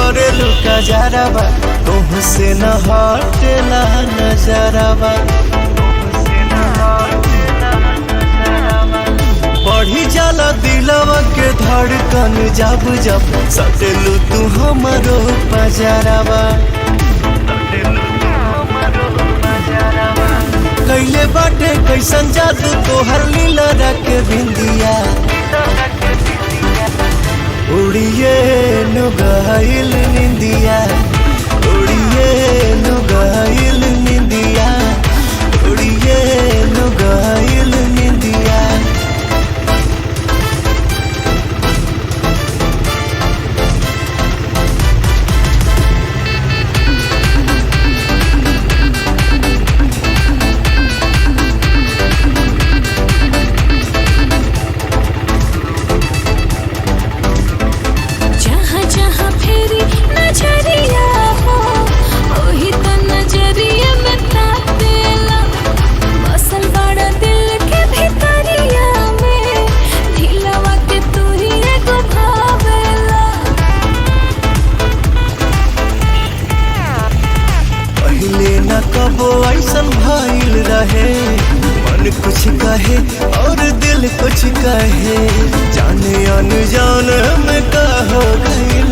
नजरवा तुमसे न हटेला नजरवा बढ़ी जाला दिलवा के धड़कन जब जब सटेलू तू हमारो पजरवा कैले बाटे कैसन जादू तोहर लीला रख बिंदिया उड़िए नुगाइल निंदिया उड़िए नुगाइल निंदिया उड़िए नुगाइल निंदिया ऐसन भइल रहे मन कुछ कहे और दिल कुछ कहे जाने अनजान में का हो गइल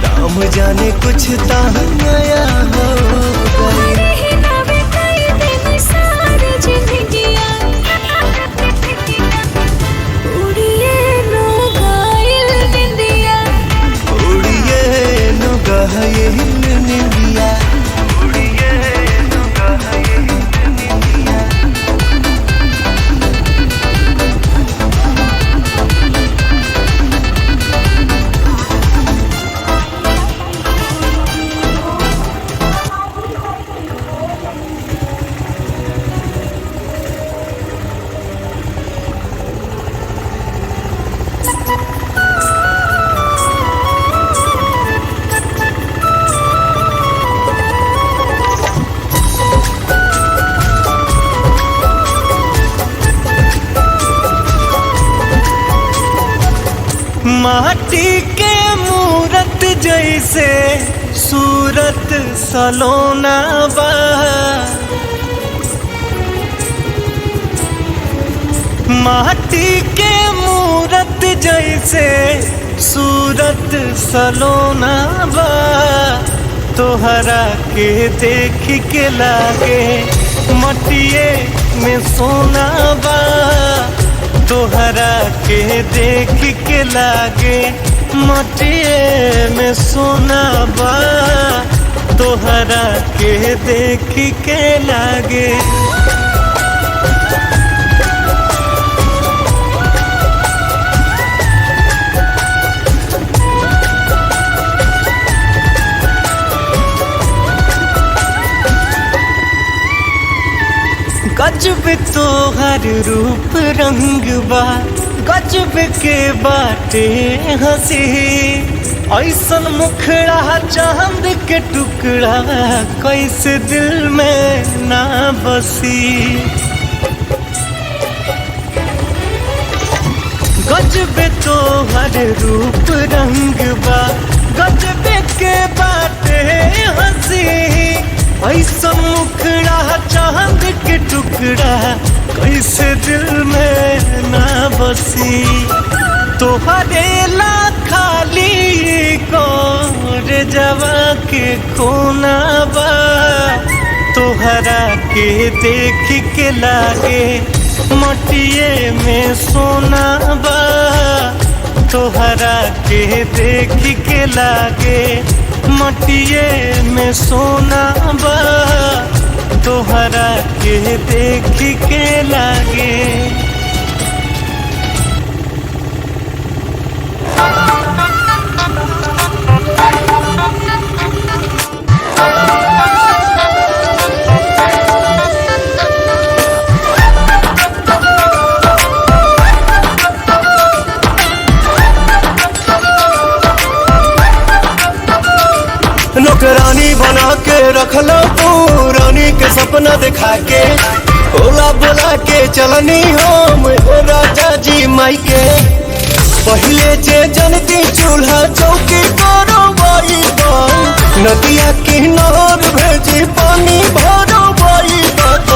राम जाने कुछ ता नया हो गइल उड़िए नुगाइल निंदिया माटी के मूरत जैसे सूरत सलोना बा, माटी के मूरत जैसे सूरत सलोना बा, तोहरा के देख के लागे मटिए में सोना बा, तोहरा के देख के लागे मटिए में सोना बा, तोहरा के देख के लागे। गजब तोहर रूप रंग बा, गजब के बाटे हंसी, ऐसन मुखड़ा चांद के टुकड़ा कैसे दिल में ना बसी। गजब तोहर रूप रंग बा, गजब के बाटे हंसी, ऐसन मुखड़ा चांद के टुकड़ा कैसे दिल में ना बसी। तोहरे ला खाली कौर जवा के कोना बा, तोहरा के देख के लागे मटिए में सोना बा, तोहरा के देख के लागे मटिए में सोना बा, तोहरा के देख के लागे। नौकरानी बना के रखला तू रानी के सपना दिखा के, बोला बोला के चलनी हम हो राजा जी माई के। पहले जे जनती चूल्हा चौकी करो बाई बात, नदिया किनार भेजी पानी भरो बाई बात,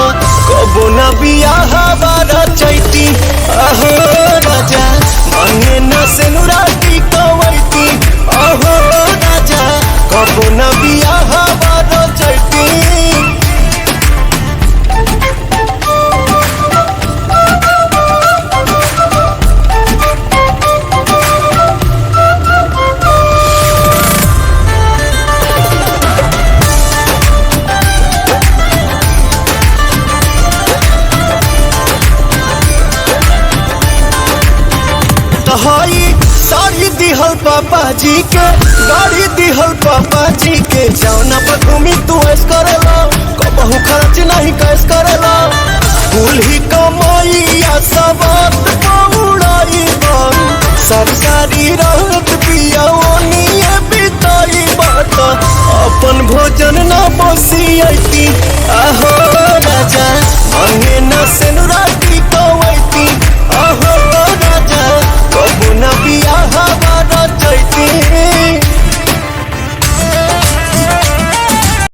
कबो न बियाह बारा चैती आहो राजा, मांगे न सेनुराटी कवैती आहो राजा, कबो न बियाह बारा चैती। साड़ी दिहल पापा जी के, गाड़ी दिहल पापा जी के, जौना पर घूमी तू ऐस करेला, कबहू खर्च नहीं कैस करेला, कुल ही कमाइया सब उड़ाई बात, सारी रात पिया ओनिए बिताई बात, अपन भोजन ना बसियती आहो